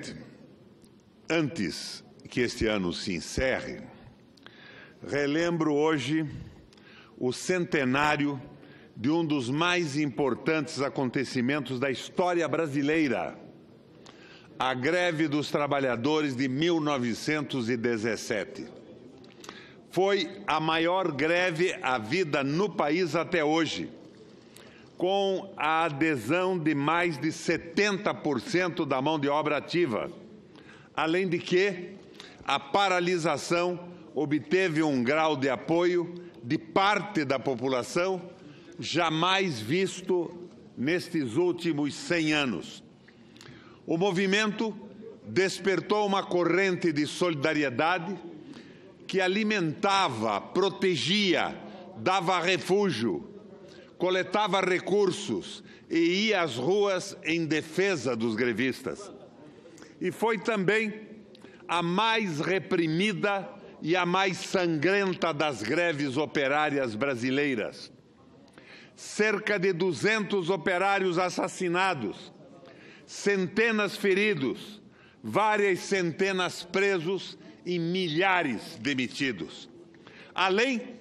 presidente, antes que este ano se encerre, relembro hoje o centenário de um dos mais importantes acontecimentos da história brasileira, a greve dos trabalhadores de 1917. Foi a maior greve havida no país até hoje, com a adesão de mais de 70% da mão de obra ativa, além de que a paralisação obteve um grau de apoio de parte da população jamais visto nestes últimos 100 anos. O movimento despertou uma corrente de solidariedade que alimentava, protegia, dava refúgio, coletava recursos e ia às ruas em defesa dos grevistas. E foi também a mais reprimida e a mais sangrenta das greves operárias brasileiras. Cerca de 200 operários assassinados, centenas feridos, várias centenas presos e milhares demitidos. Além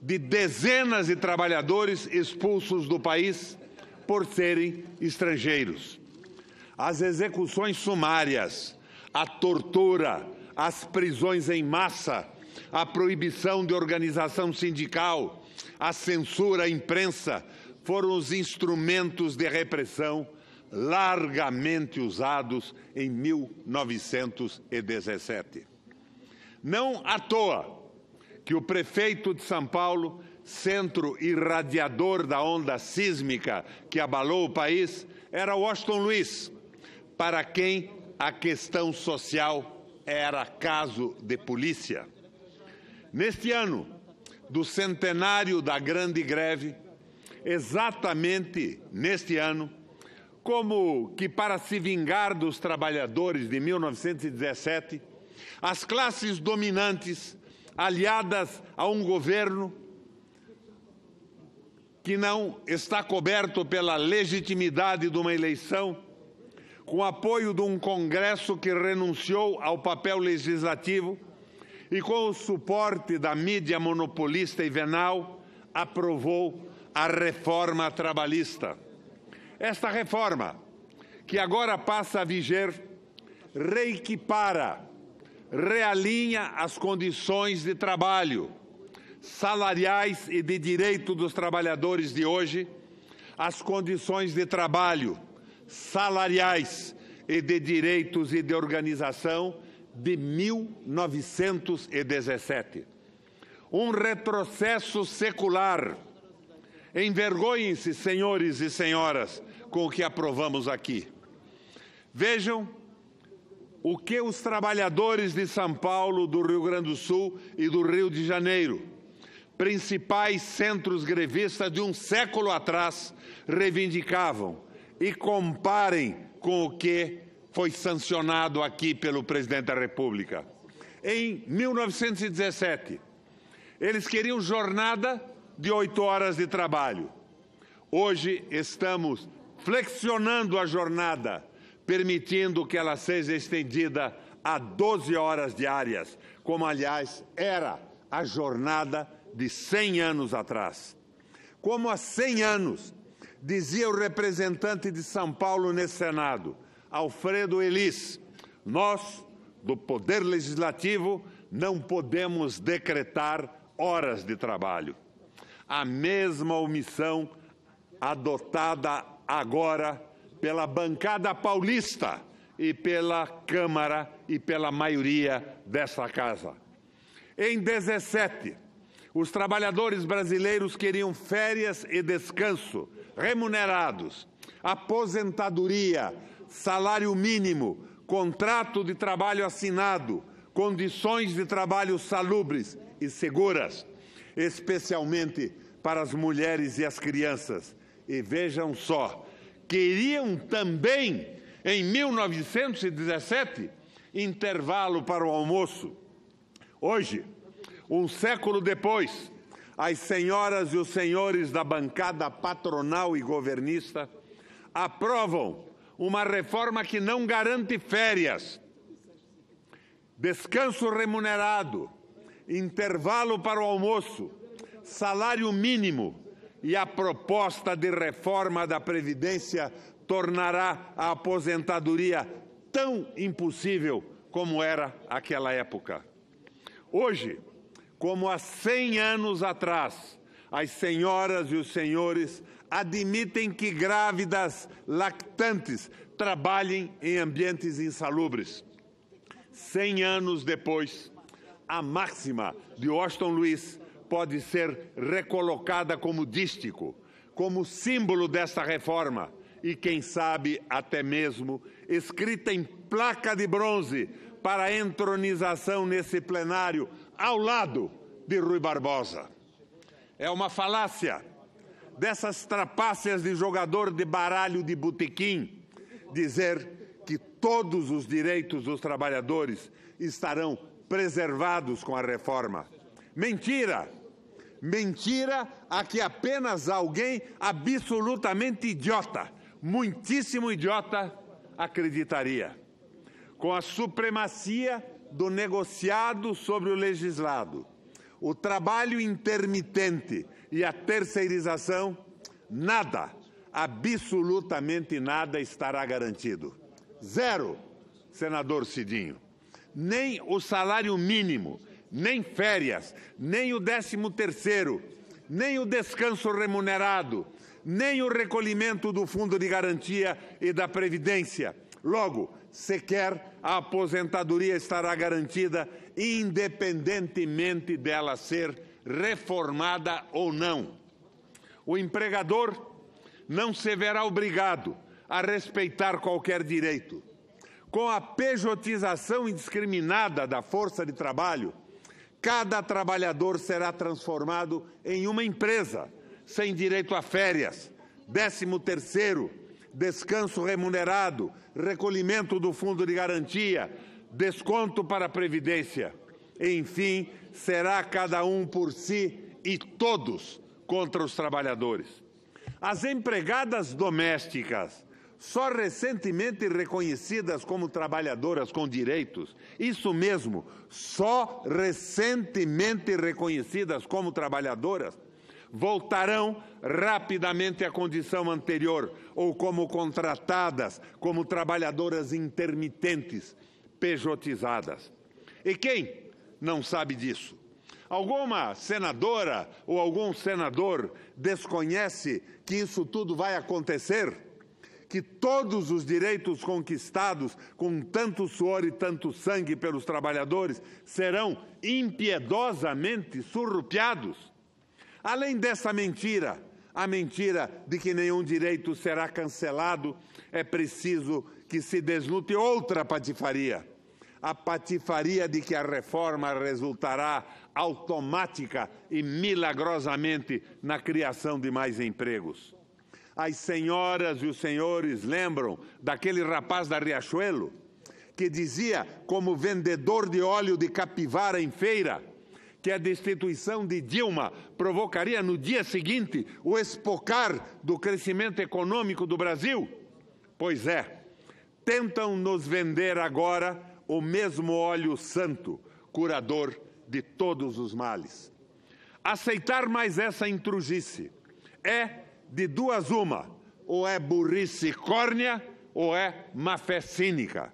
de dezenas de trabalhadores expulsos do país por serem estrangeiros. As execuções sumárias, a tortura, as prisões em massa, a proibição de organização sindical, a censura à imprensa foram os instrumentos de repressão largamente usados em 1917. Não à toa que o prefeito de São Paulo, centro irradiador da onda sísmica que abalou o país, era Washington Luiz, para quem a questão social era caso de polícia. Neste ano do centenário da grande greve, exatamente neste ano, como que para se vingar dos trabalhadores de 1917, as classes dominantes, aliadas a um governo que não está coberto pela legitimidade de uma eleição, com apoio de um Congresso que renunciou ao papel legislativo e com o suporte da mídia monopolista e venal, aprovou a reforma trabalhista. Esta reforma, que agora passa a viger, reequipara, realinha as condições de trabalho, salariais e de direito dos trabalhadores de hoje, as condições de trabalho, salariais e de direitos e de organização de 1917. Um retrocesso secular. Envergonhem-se, senhores e senhoras, com o que aprovamos aqui. Vejam o que os trabalhadores de São Paulo, do Rio Grande do Sul e do Rio de Janeiro, principais centros grevistas de um século atrás, reivindicavam, e comparem com o que foi sancionado aqui pelo presidente da República. Em 1917, eles queriam jornada de 8 horas de trabalho. Hoje estamos flexionando a jornada, permitindo que ela seja estendida a 12 horas diárias, como, aliás, era a jornada de 100 anos atrás. Como há 100 anos, dizia o representante de São Paulo nesse Senado, Alfredo Elis, nós, do Poder Legislativo, não podemos decretar horas de trabalho. A mesma omissão adotada agora pela bancada paulista e pela Câmara e pela maioria dessa casa. Em 17, os trabalhadores brasileiros queriam férias e descanso remunerados, aposentadoria, salário mínimo, contrato de trabalho assinado, condições de trabalho salubres e seguras, especialmente para as mulheres e as crianças. E vejam só, queriam também, em 1917, intervalo para o almoço. Hoje, um século depois, as senhoras e os senhores da bancada patronal e governista aprovam uma reforma que não garante férias, descanso remunerado, intervalo para o almoço, salário mínimo e a proposta de reforma da Previdência tornará a aposentadoria tão impossível como era aquela época. Hoje, como há 100 anos atrás, as senhoras e os senhores admitem que grávidas lactantes trabalhem em ambientes insalubres. 100 anos depois, a máxima de Washington Luiz pode ser recolocada como dístico, como símbolo dessa reforma e, quem sabe, até mesmo escrita em placa de bronze para a entronização nesse plenário ao lado de Rui Barbosa. É uma falácia dessas trapácias de jogador de baralho de botequim dizer que todos os direitos dos trabalhadores estarão preservados com a reforma. Mentira! Mentira a que apenas alguém absolutamente idiota, muitíssimo idiota, acreditaria. Com a supremacia do negociado sobre o legislado, o trabalho intermitente e a terceirização, nada, absolutamente nada estará garantido. Zero, senador Cidinho. Nem o salário mínimo, nem férias, nem o 13º, nem o descanso remunerado, nem o recolhimento do Fundo de Garantia e da Previdência. Logo, sequer a aposentadoria estará garantida, independentemente dela ser reformada ou não. O empregador não se verá obrigado a respeitar qualquer direito. Com a pejotização indiscriminada da força de trabalho, cada trabalhador será transformado em uma empresa, sem direito a férias, 13º, descanso remunerado, recolhimento do Fundo de Garantia, desconto para a Previdência. Enfim, será cada um por si e todos contra os trabalhadores. As empregadas domésticas, só recentemente reconhecidas como trabalhadoras com direitos, isso mesmo, só recentemente reconhecidas como trabalhadoras, voltarão rapidamente à condição anterior ou como contratadas, como trabalhadoras intermitentes, pejotizadas. E quem não sabe disso? Alguma senadora ou algum senador desconhece que isso tudo vai acontecer? Que todos os direitos conquistados com tanto suor e tanto sangue pelos trabalhadores serão impiedosamente surrupiados? Além dessa mentira, a mentira de que nenhum direito será cancelado, é preciso que se desnude outra patifaria. A patifaria de que a reforma resultará automática e milagrosamente na criação de mais empregos. As senhoras e os senhores lembram daquele rapaz da Riachuelo que dizia, como vendedor de óleo de capivara em feira, que a destituição de Dilma provocaria no dia seguinte o espocar do crescimento econômico do Brasil? Pois é, tentam nos vender agora o mesmo óleo santo, curador de todos os males. Aceitar mais essa intrusice é de duas uma, ou é burrice córnea ou é má-fé cínica.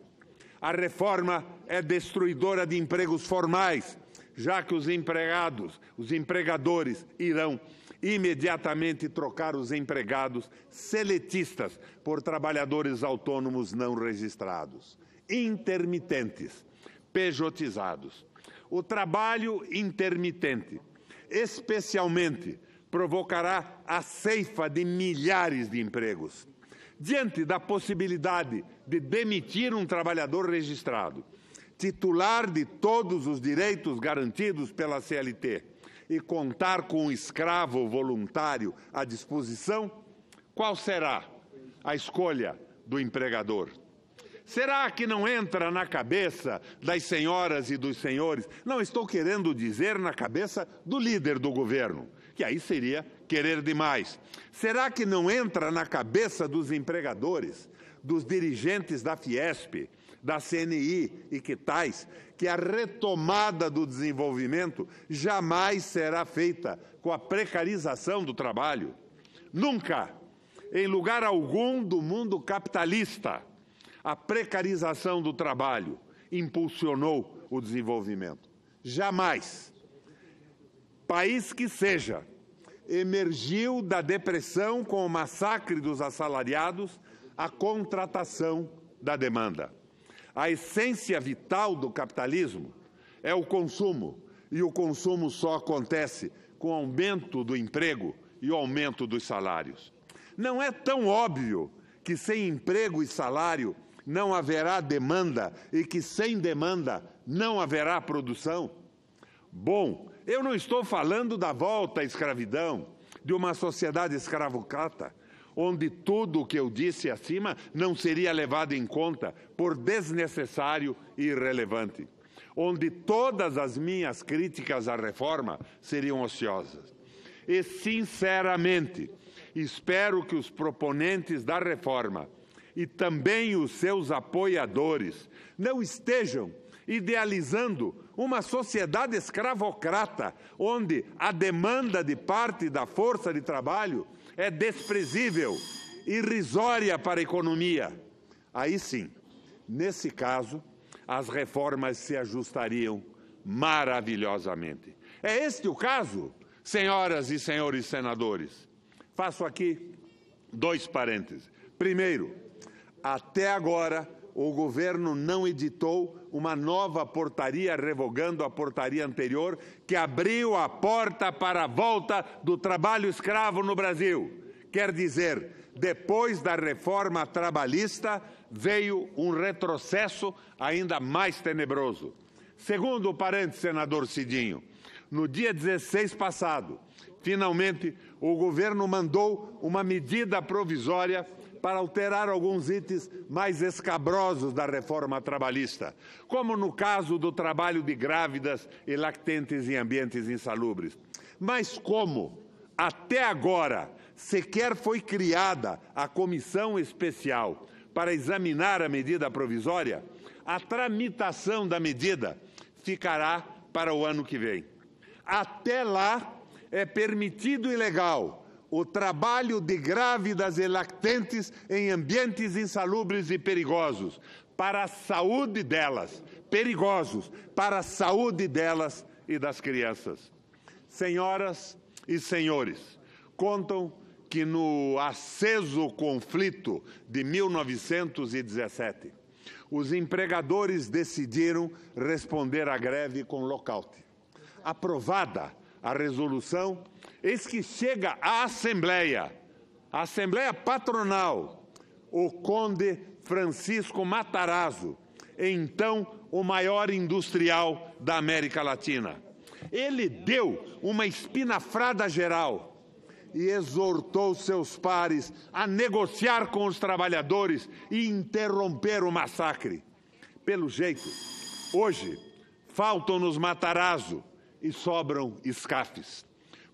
A reforma é destruidora de empregos formais, já que os empregadores irão imediatamente trocar os empregados seletistas por trabalhadores autônomos não registrados, intermitentes, pejotizados. O trabalho intermitente, especialmente, provocará a ceifa de milhares de empregos. Diante da possibilidade de demitir um trabalhador registrado, titular de todos os direitos garantidos pela CLT, e contar com um escravo voluntário à disposição, qual será a escolha do empregador? Será que não entra na cabeça das senhoras e dos senhores, não estou querendo dizer na cabeça do líder do governo, que aí seria querer demais. Será que não entra na cabeça dos empregadores, dos dirigentes da Fiesp, da CNI e que tais, que a retomada do desenvolvimento jamais será feita com a precarização do trabalho. Nunca, em lugar algum do mundo capitalista, a precarização do trabalho impulsionou o desenvolvimento. Jamais. País que seja, emergiu da depressão com o massacre dos assalariados, a contratação da demanda. A essência vital do capitalismo é o consumo, e o consumo só acontece com o aumento do emprego e o aumento dos salários. Não é tão óbvio que sem emprego e salário não haverá demanda e que sem demanda não haverá produção? Bom, eu não estou falando da volta à escravidão, de uma sociedade escravocrata, onde tudo o que eu disse acima não seria levado em conta por desnecessário e irrelevante, onde todas as minhas críticas à reforma seriam ociosas. E, sinceramente, espero que os proponentes da reforma e também os seus apoiadores não estejam idealizando uma sociedade escravocrata, onde a demanda de parte da força de trabalho é desprezível, irrisória para a economia. Aí sim, nesse caso, as reformas se ajustariam maravilhosamente. É este o caso, senhoras e senhores senadores? Faço aqui 2 parênteses. Primeiro, até agora, o governo não editou uma nova portaria revogando a portaria anterior que abriu a porta para a volta do trabalho escravo no Brasil. Quer dizer, depois da reforma trabalhista, veio um retrocesso ainda mais tenebroso. Segundo parênteses, senador Cidinho, no dia 16 passado, finalmente, o governo mandou uma medida provisória para alterar alguns itens mais escabrosos da reforma trabalhista, como no caso do trabalho de grávidas e lactentes em ambientes insalubres. Mas como, até agora, sequer foi criada a comissão especial para examinar a medida provisória, a tramitação da medida ficará para o ano que vem. Até lá, é permitido e legal o trabalho de grávidas e lactentes em ambientes insalubres e perigosos, para a saúde delas, perigosos para a saúde delas e das crianças. Senhoras e senhores, contam que no aceso conflito de 1917, os empregadores decidiram responder à greve com lockout. Aprovada a resolução, eis que chega à Assembleia Patronal, o conde Francisco Matarazzo, então o maior industrial da América Latina. Ele deu uma espinafrada geral e exortou seus pares a negociar com os trabalhadores e interromper o massacre. Pelo jeito, hoje, faltam-nos Matarazzo e sobram escafes.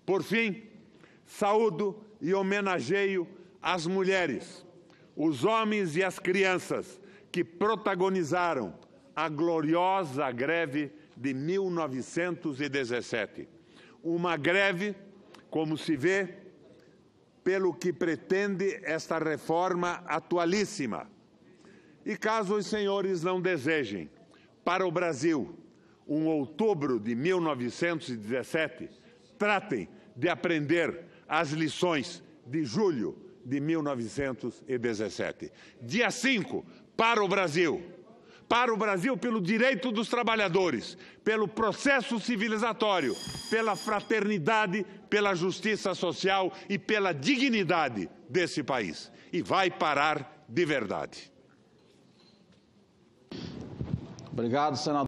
Por fim, saúdo e homenageio as mulheres, os homens e as crianças que protagonizaram a gloriosa greve de 1917. Uma greve, como se vê, pelo que pretende esta reforma atualíssima. E caso os senhores não desejem para o Brasil um outubro de 1917, tratem de aprender as lições de julho de 1917. Dia 5, para o Brasil pelo direito dos trabalhadores, pelo processo civilizatório, pela fraternidade, pela justiça social e pela dignidade desse país. E vai parar de verdade. Obrigado, senador.